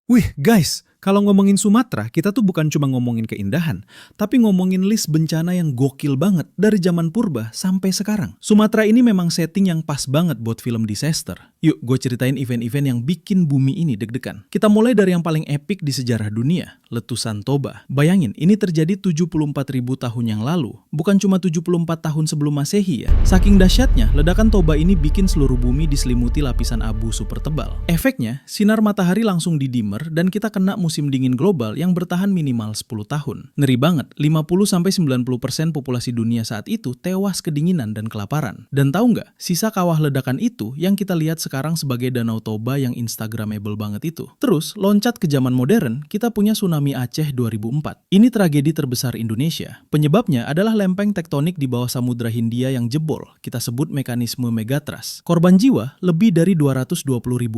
Wih guys, kalau ngomongin Sumatera, kita tuh bukan cuma ngomongin keindahan, tapi ngomongin list bencana yang gokil banget dari zaman purba sampai sekarang. Sumatera ini memang setting yang pas banget buat film disaster. Yuk, gue ceritain event-event yang bikin bumi ini deg-degan. Kita mulai dari yang paling epik di sejarah dunia, letusan Toba. Bayangin, ini terjadi 74.000 tahun yang lalu, bukan cuma 74 tahun sebelum Masehi ya. Saking dahsyatnya, ledakan Toba ini bikin seluruh bumi diselimuti lapisan abu super tebal. Efeknya, sinar matahari langsung didimer dan kita kena musim dingin global yang bertahan minimal 10 tahun. Ngeri banget, 50-90% populasi dunia saat itu tewas kedinginan dan kelaparan. Dan tahu nggak, sisa kawah ledakan itu yang kita lihat sekarang sebagai Danau Toba yang instagramable banget itu. Terus, loncat ke zaman modern, kita punya tsunami Aceh 2004. Ini tragedi terbesar Indonesia. Penyebabnya adalah lempeng tektonik di bawah Samudra Hindia yang jebol. Kita sebut mekanisme megatrust. Korban jiwa, lebih dari 220.000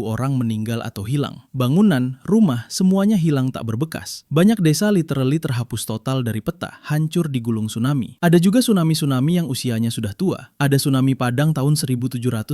orang meninggal atau hilang. Bangunan, rumah, semuanya hilang tak berbekas. Banyak desa literally terhapus total dari peta, hancur digulung tsunami. Ada juga tsunami-tsunami yang usianya sudah tua. Ada tsunami Padang tahun 1797.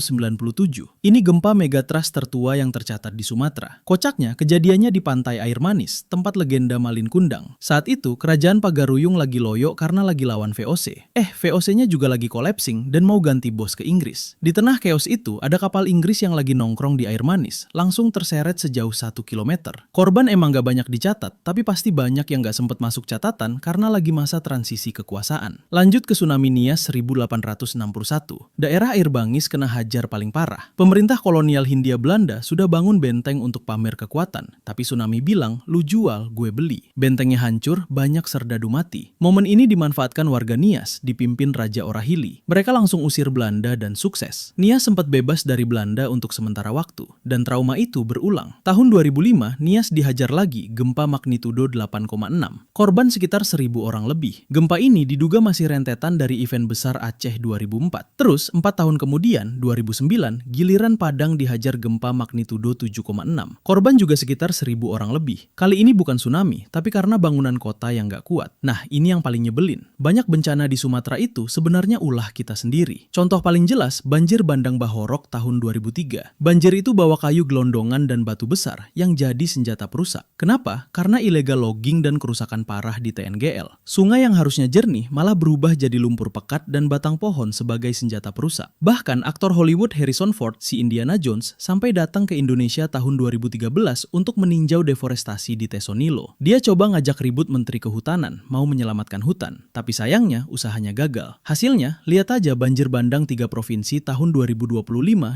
Ini gempa megatrust tertua yang tercatat di Sumatera. Kocaknya, kejadiannya di pantai Air Manis, tempat legenda Malin Kundang. Saat itu, kerajaan Pagaruyung lagi loyo karena lagi lawan VOC. VOC-nya juga lagi collapsing dan mau ganti bos ke Inggris. Di tengah chaos itu, ada kapal Inggris yang lagi nongkrong di Air Manis, langsung terseret sejauh 1 kilometer. Korban emang gak banyak dicatat, tapi pasti banyak yang gak sempet masuk catatan karena lagi masa transisi kekuasaan. Lanjut ke tsunami Nias 1861. Daerah Air Bangis kena hajar paling parah. Pemerintah kolonial Hindia Belanda sudah bangun benteng untuk pamer kekuatan, tapi tsunami bilang, lu jual, gue beli. Bentengnya hancur, banyak serdadu mati. Momen ini dimanfaatkan warga Nias, dipimpin Raja Orahili. Mereka langsung usir Belanda dan sukses. Nias sempat bebas dari Belanda untuk sementara waktu, dan trauma itu berulang. Tahun 2005, Nias dihajar lagi gempa magnitudo 8,6. Korban sekitar 1.000 orang lebih. Gempa ini diduga masih rentetan dari event besar Aceh 2004. Terus, 4 tahun kemudian, 2009, giliran Padang dihajar gempa magnitudo 7,6. Korban juga sekitar 1.000 orang lebih. Kali ini bukan tsunami, tapi karena bangunan kota yang gak kuat. Nah, ini yang paling nyebelin. Banyak bencana di Sumatera itu sebenarnya ulah kita sendiri. Contoh paling jelas, banjir Bandang Bahorok tahun 2003. Banjir itu bawa kayu gelondongan dan batu besar yang jadi senjata perusak. Kenapa? Karena illegal logging dan kerusakan parah di TNGL. Sungai yang harusnya jernih malah berubah jadi lumpur pekat dan batang pohon sebagai senjata perusak. Bahkan aktor Hollywood Harrison Ford, si Indiana Jones, sampai datang ke Indonesia tahun 2013 untuk meninjau deforestasi di Tesonilo. Dia coba ngajak ribut Menteri Kehutanan, mau menyelamatkan hutan. Tapi sayangnya, usahanya gagal. Hasilnya, lihat aja banjir bandang 3 provinsi tahun 2025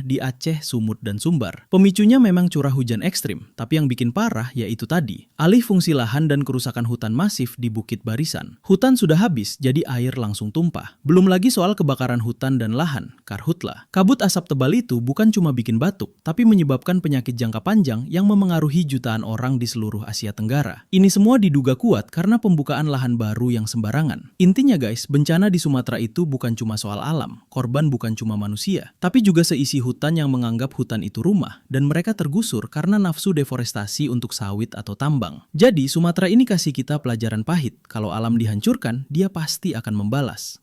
di Aceh, Sumut, dan Sumbar. Pemicunya memang curah hujan ekstrim, tapi yang bikin parah yaitu tadi, alih fungsi lahan dan kerusakan hutan masif di Bukit Barisan. Hutan sudah habis, jadi air langsung tumpah. Belum lagi soal kebakaran hutan dan lahan, karhutla. Kabut asap tebal itu bukan cuma bikin batuk, tapi menyebabkan penyakit jangka panjang yang memengaruhi jutaan orang di seluruh Asia Tenggara. Ini semua diduga kuat karena pembukaan lahan baru yang sembarangan. Intinya guys, bencana di Sumatera itu bukan cuma soal alam, korban bukan cuma manusia, tapi juga seisi hutan yang menganggap hutan itu rumah, dan mereka tergusur karena nafsu deforestasi untuk sawit atau tambang. Jadi, Sumatera ini kasih kita pelajaran pahit. Kalau alam dihancurkan, dia pasti akan membalas.